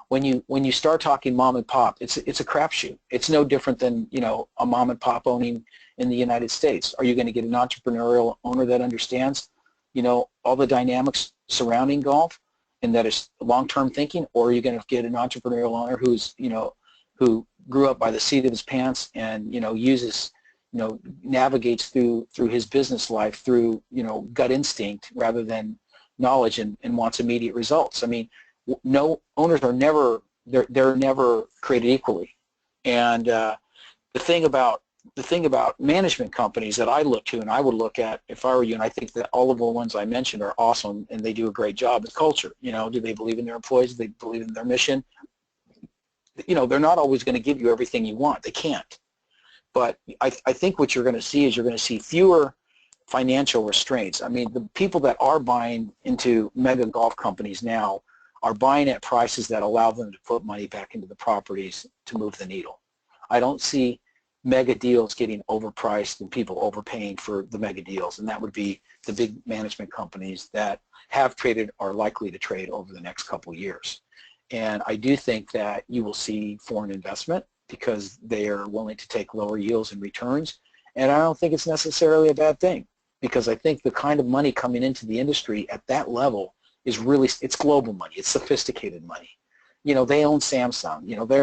When you start talking mom and pop, it's a crapshoot. It's no different than, you know, a mom and pop owning in the United States. Are you going to get an entrepreneurial owner that understands, you know, all the dynamics surrounding golf and that is long-term thinking, or are you going to get an entrepreneurial owner who's, you know, who grew up by the seat of his pants and, you know, uses, you know, navigates through his business life through, you know, gut instinct rather than knowledge and wants immediate results? I mean, no, owners are never, they're never created equally. And the thing about management companies that I look to and I would look at if I were you, and I think that all of the ones I mentioned are awesome and they do a great job, is culture. You know, do they believe in their employees? Do they believe in their mission? You know, they're not always going to give you everything you want. They can't. But I think what you're going to see is you're going to see fewer financial restraints. I mean, the people that are buying into mega golf companies now are buying at prices that allow them to put money back into the properties to move the needle. I don't see mega deals getting overpriced and people overpaying for the mega deals, and that would be the big management companies that have traded or are likely to trade over the next couple of years. And I do think that you will see foreign investment because they are willing to take lower yields and returns, and I don't think it's necessarily a bad thing, because I think the kind of money coming into the industry at that level is really, it's global money, it's sophisticated money. You know, they own Samsung. You know, they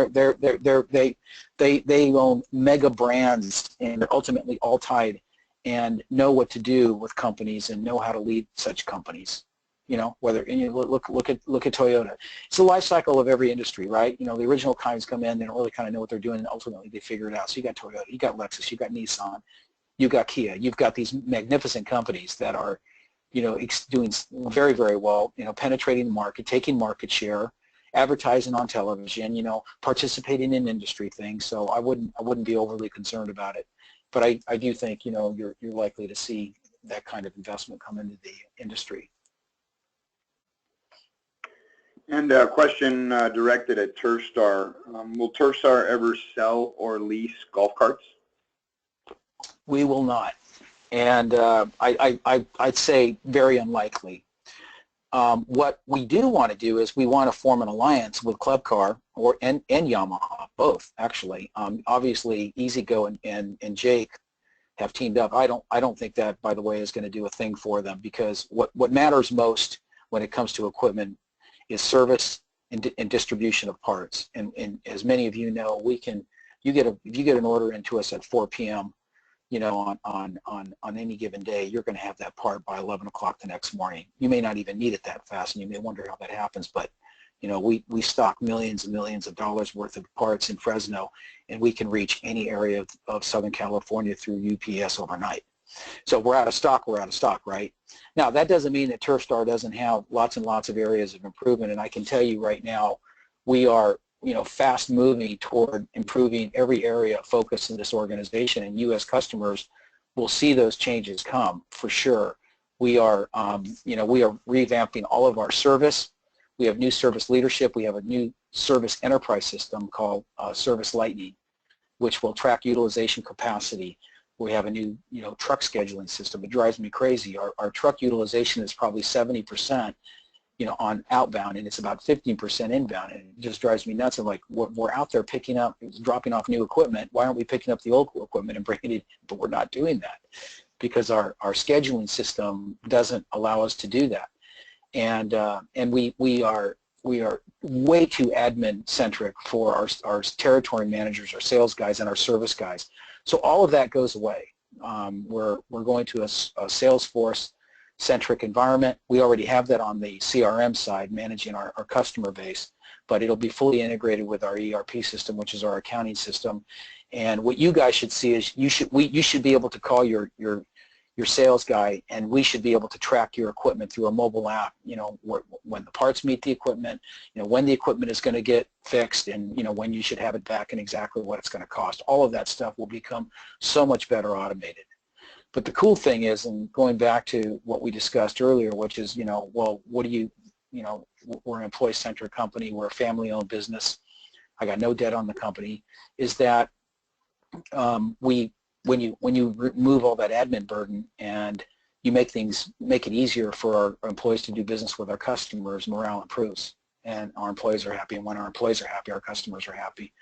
own mega brands, and they're ultimately all tied and know what to do with companies and know how to lead such companies. You know, whether, and you look at Toyota. It's the life cycle of every industry, right? You know, the original kinds come in, they don't really kind of know what they're doing, and ultimately they figure it out. So you got Toyota, you got Lexus, you got Nissan, you got Kia, you've got these magnificent companies that are, you know, doing very, very well, you know, penetrating the market, taking market share, advertising on television, you know, participating in industry things. So I wouldn't be overly concerned about it. But I do think, you know, you're likely to see that kind of investment come into the industry. And a question directed at Tercer. Will Tercer ever sell or lease golf carts? We will not. And I'd say very unlikely. What we do want to do is we want to form an alliance with Club Car and Yamaha, both actually. Obviously, EasyGo and Jake have teamed up. I don't think that, by the way, is going to do a thing for them, because what matters most when it comes to equipment is service and distribution of parts. And as many of you know, if you get an order into us at 4 p.m. you know, on any given day, you're going to have that part by 11 o'clock the next morning. You may not even need it that fast, and you may wonder how that happens, but, you know, we stock millions and millions of dollars worth of parts in Fresno, and we can reach any area of Southern California through UPS overnight. So we're out of stock, right? Now, that doesn't mean that Tercer doesn't have lots and lots of areas of improvement, and I can tell you right now, we are, you know, fast moving toward improving every area of focus in this organization, and you as customers will see those changes come for sure. We are, you know, we are revamping all of our service. We have new service leadership. We have a new service enterprise system called Service Lightning, which will track utilization capacity. We have a new, you know, truck scheduling system. It drives me crazy. Our truck utilization is probably 70%. You know, on outbound, and it's about 15% inbound, and it just drives me nuts. I'm like, we're out there dropping off new equipment. Why aren't we picking up the old equipment and bringing it? But we're not doing that because our scheduling system doesn't allow us to do that, and we are way too admin centric for our territory managers, our sales guys, and our service guys. So all of that goes away. We're going to a Salesforce centric environment. We already have that on the CRM side, managing our customer base, but it'll be fully integrated with our ERP system, which is our accounting system. And what you guys should see is you should be able to call your your sales guy, and we should be able to track your equipment through a mobile app, when the parts meet the equipment, when the equipment is going to get fixed, and, when you should have it back and exactly what it's going to cost. All of that stuff will become so much better automated. But the cool thing is, and going back to what we discussed earlier, which is, well, what do you, we're an employee-centric company, we're a family-owned business, I got no debt on the company, is that when you remove all that admin burden and you make it easier for our employees to do business with our customers, morale improves, and our employees are happy, and when our employees are happy, our customers are happy.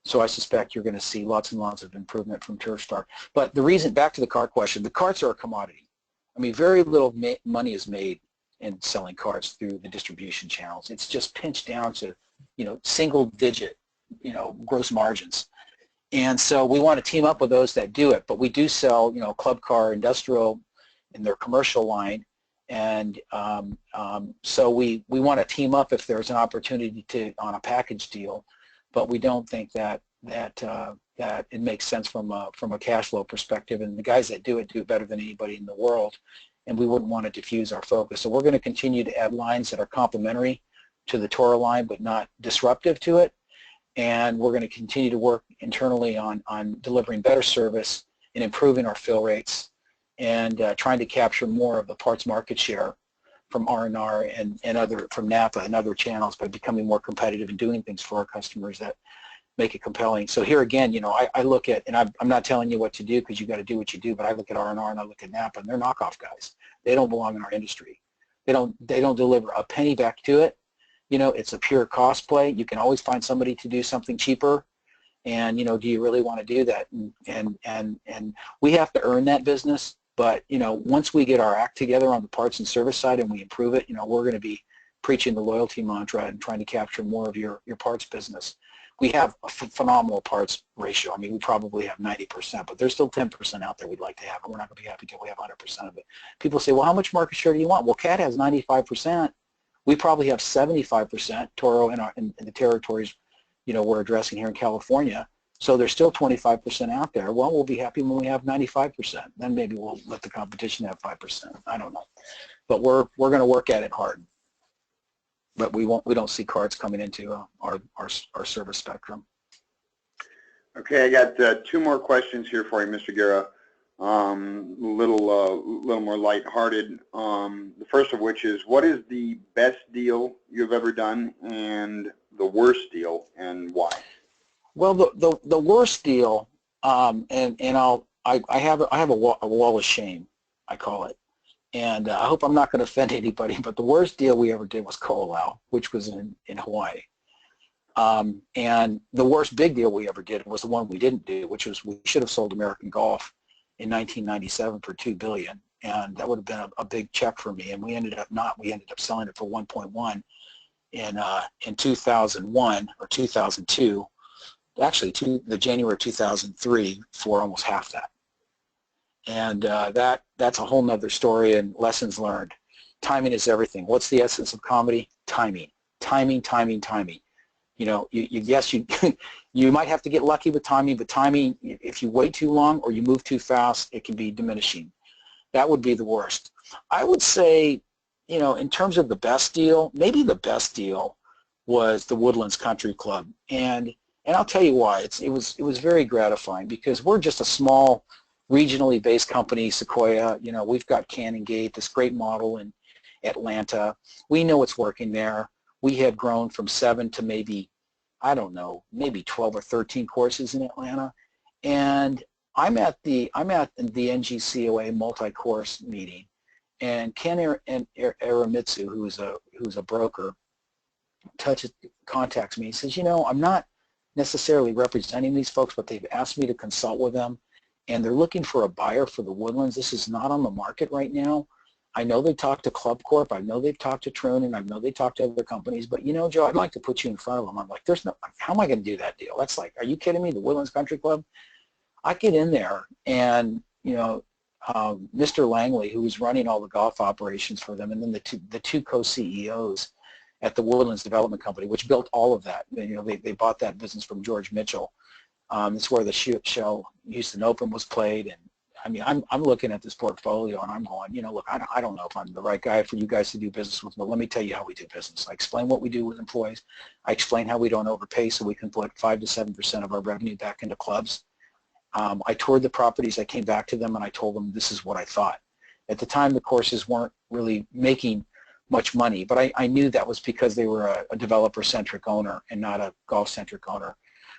So I suspect you're going to see lots and lots of improvement from Tercer. But the reason, back to the cart question, the carts are a commodity. I mean, very little money is made in selling carts through the distribution channels. It's just pinched down to, single digit, gross margins. And so we want to team up with those that do it, but we do sell, Club Car Industrial in their commercial line, and so we want to team up if there's an opportunity to on a package deal, but we don't think that it makes sense from a cash flow perspective, and the guys that do it better than anybody in the world, and we wouldn't want to diffuse our focus. So we're going to continue to add lines that are complementary to the Toro line but not disruptive to it. And we're going to continue to work internally on delivering better service and improving our fill rates and trying to capture more of the parts market share from R&R and from NAPA and other channels by becoming more competitive and doing things for our customers that make it compelling. So here again, I look at, and I'm not telling you what to do because you got to do what you do, but I look at R&R and I look at NAPA, and they're knockoff guys. They don't belong in our industry. They don't deliver a penny back to it. It's a pure cost play. You can always find somebody to do something cheaper, and do you really want to do that? And we have to earn that business. But once we get our act together on the parts and service side and we improve it, we're going to be preaching the loyalty mantra and trying to capture more of your parts business. We have a phenomenal parts ratio. I mean, we probably have 90%, but there's still 10% out there we'd like to have, and we're not going to be happy until we have 100% of it. People say, well, how much market share do you want? Well, CAT has 95%. We probably have 75% Toro in the territories, we're addressing here in California. So there's still 25% out there. Well, we'll be happy when we have 95%. Then maybe we'll let the competition have 5%. I don't know, but we're going to work at it hard. But we don't see carts coming into our service spectrum. Okay, I got two more questions here for you, Mr. Guerra. A little more lighthearted. The first of which is, what is the best deal you've ever done, and the worst deal, and why? Well, the worst deal, I have a wall of shame, I call it, and I hope I'm not going to offend anybody, but the worst deal we ever did was Ko'olau, which was in Hawaii. And the worst big deal we ever did was the one we didn't do, which was we should have sold American Golf in 1997 for $2 billion, and that would have been a big check for me. And we ended up not. We ended up selling it for 1.1 in 2001 or 2002. Actually, the January 2003 for almost half that. And that's a whole nother story and lessons learned. Timing is everything. What's the essence of comedy? Timing. Timing, timing, timing. Yes, you might have to get lucky with timing, but timing, if you wait too long or you move too fast, it can be diminishing. That would be the worst. I would say, in terms of the best deal, maybe the best deal was the Woodlands Country Club, and I'll tell you why. It was very gratifying because we're just a small, regionally based company, Sequoia. We've got Cannon Gate, this great model in Atlanta. We know it's working there. We have grown from 7 to maybe, I don't know, maybe 12 or 13 courses in Atlanta. And I'm at the NGCOA multi-course meeting, and Ken Aramitsu, who's a broker, contacts me and says, I'm not necessarily representing these folks, but they've asked me to consult with them, and they're looking for a buyer for the Woodlands. This is not on the market right now. I know they talked to Club Corp. I know they've talked to Troon, and I know they talked to other companies. But Joe, I'd like to put you in front of them. I'm like, how am I going to do that deal? That's like, are you kidding me? The Woodlands Country Club? I get in there, and Mr. Langley, who was running all the golf operations for them, and then the two co-CEOs at the Woodlands Development Company, which built all of that. They bought that business from George Mitchell. It's where the Shell Houston Open was played, and I mean, I'm looking at this portfolio and I'm going, you know, look, I don't know if I'm the right guy for you guys to do business with, but let me tell you how we do business. I explain what we do with employees. I explain how we don't overpay so we can put 5 to 7% of our revenue back into clubs. I toured the properties. I came back to them and I told them this is what I thought. At the time, the courses weren't really making much money, but I knew that was because they were a developer-centric owner and not a golf-centric owner.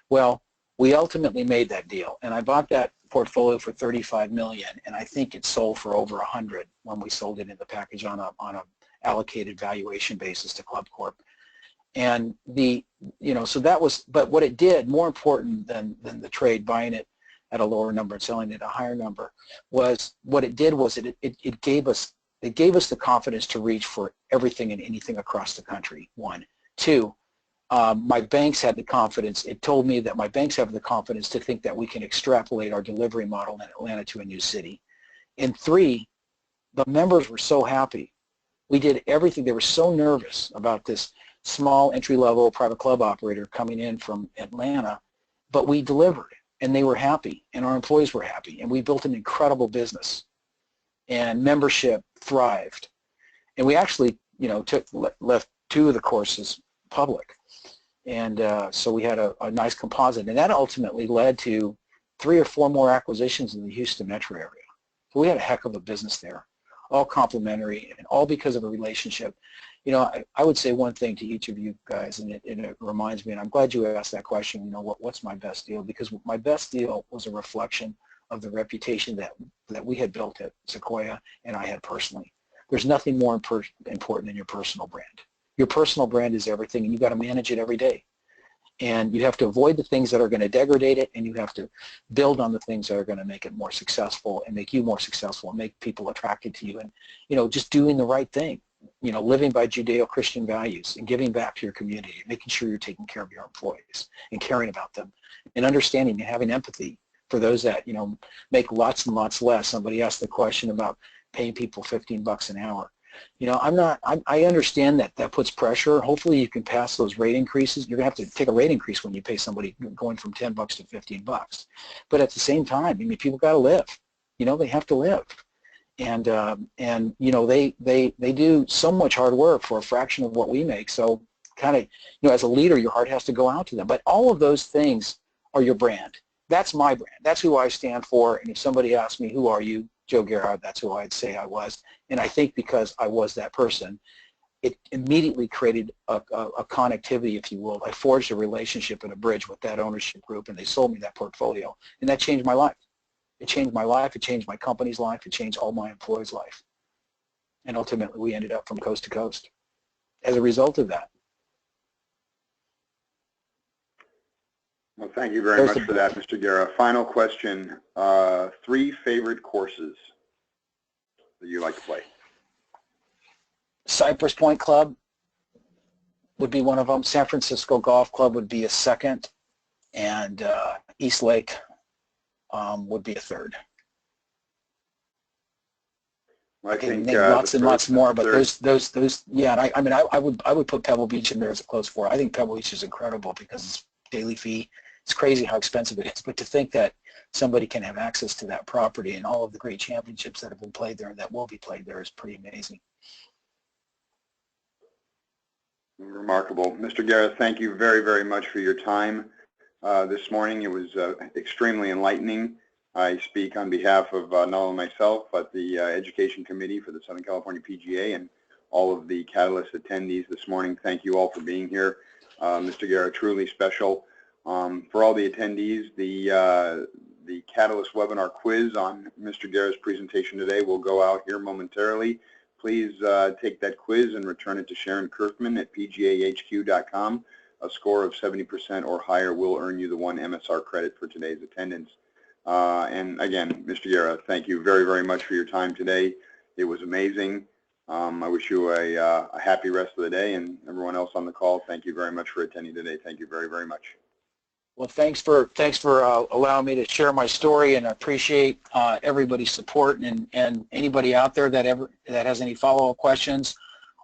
Well, we ultimately made that deal, and I bought that portfolio for $35 million, and I think it sold for over $100 when we sold it in the package on a allocated valuation basis to Club Corp. And so that was, but what it did, more important than the trade, buying it at a lower number and selling it at a higher number, was what it did was it gave us the confidence to reach for everything and anything across the country, one. Two, my banks had the confidence. It told me that my banks have the confidence to think that we can extrapolate our delivery model in Atlanta to a new city. And three, the members were so happy. We did everything. They were so nervous about this small entry-level private club operator coming in from Atlanta, but we delivered, and they were happy, and our employees were happy, and we built an incredible business, and membership thrived. And we actually, left 2 of the courses public. And so we had a nice composite, and that ultimately led to 3 or 4 more acquisitions in the Houston metro area. So we had a heck of a business there, all complementary, and all because of a relationship. I would say one thing to each of you guys, and it reminds me, and I'm glad you asked that question, what's my best deal? Because my best deal was a reflection of the reputation that we had built at Sequoia and I had personally. There's nothing more important than your personal brand. Your personal brand is everything, and you got to manage it every day. And you have to avoid the things that are going to degrade it, and you have to build on the things that are going to make it more successful and make you more successful and make people attracted to you. And, just doing the right thing, living by Judeo-Christian values and giving back to your community, making sure you're taking care of your employees and caring about them and understanding and having empathy for those that, make lots and lots less. Somebody asked the question about paying people $15 an hour. I understand that puts pressure. Hopefully you can pass those rate increases. You're going to have to take a rate increase when you pay somebody going from $10 to $15. But at the same time, people got to live. They have to live. And they do so much hard work for a fraction of what we make. So kind of, as a leader, your heart has to go out to them. But all of those things are your brand. That's my brand. That's who I stand for. And if somebody asks me, who are you? Joe Guerra, that's who I'd say I was. And I think because I was that person, it immediately created a connectivity, if you will. I forged a relationship and a bridge with that ownership group, and they sold me that portfolio. And that changed my life. It changed my life. It changed my company's life. It changed all my employees' life. And ultimately, we ended up from coast to coast as a result of that. Well, thank you very much for that, Mr. Guerra. Final question, 3 favorite courses that you like to play? Cypress Point Club would be one of them. San Francisco Golf Club would be a second. And East Lake would be a third. Well, I think lots and lots more, but those, yeah. And I would put Pebble Beach in there as a close 4. I think Pebble Beach is incredible because it's daily fee. It's crazy how expensive it is, but to think that somebody can have access to that property and all of the great championships that have been played there and that will be played there is pretty amazing. Remarkable. Mr. Guerra, thank you very, very much for your time this morning. It was extremely enlightening. I speak on behalf of not only myself, but the Education Committee for the Southern California PGA and all of the Catalyst attendees this morning. Thank you all for being here. Mr. Guerra, truly special. For all the attendees, the Catalyst webinar quiz on Mr. Guerra's presentation today will go out here momentarily. Please take that quiz and return it to Sharon Kurfman at pgahq.com. A score of 70% or higher will earn you the 1 MSR credit for today's attendance. And again, Mr. Guerra, thank you very, very much for your time today. It was amazing. I wish you a happy rest of the day, and everyone else on the call, thank you very much for attending today. Thank you very, very much. Well, thanks for allowing me to share my story, and I appreciate everybody's support, and anybody out there that has any follow-up questions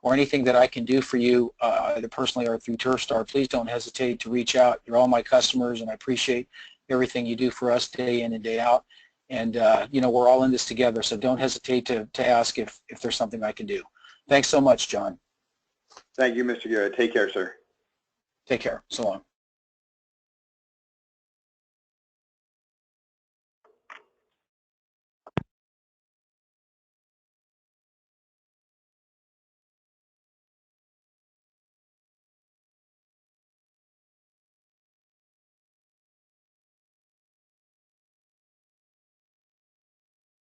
or anything that I can do for you, either personally or through Tercer, please don't hesitate to reach out. You're all my customers, and I appreciate everything you do for us day in and day out. And we're all in this together, so don't hesitate to ask if there's something I can do. Thanks so much, John. Thank you, Mr. Guerra. Take care, sir. Take care. So long.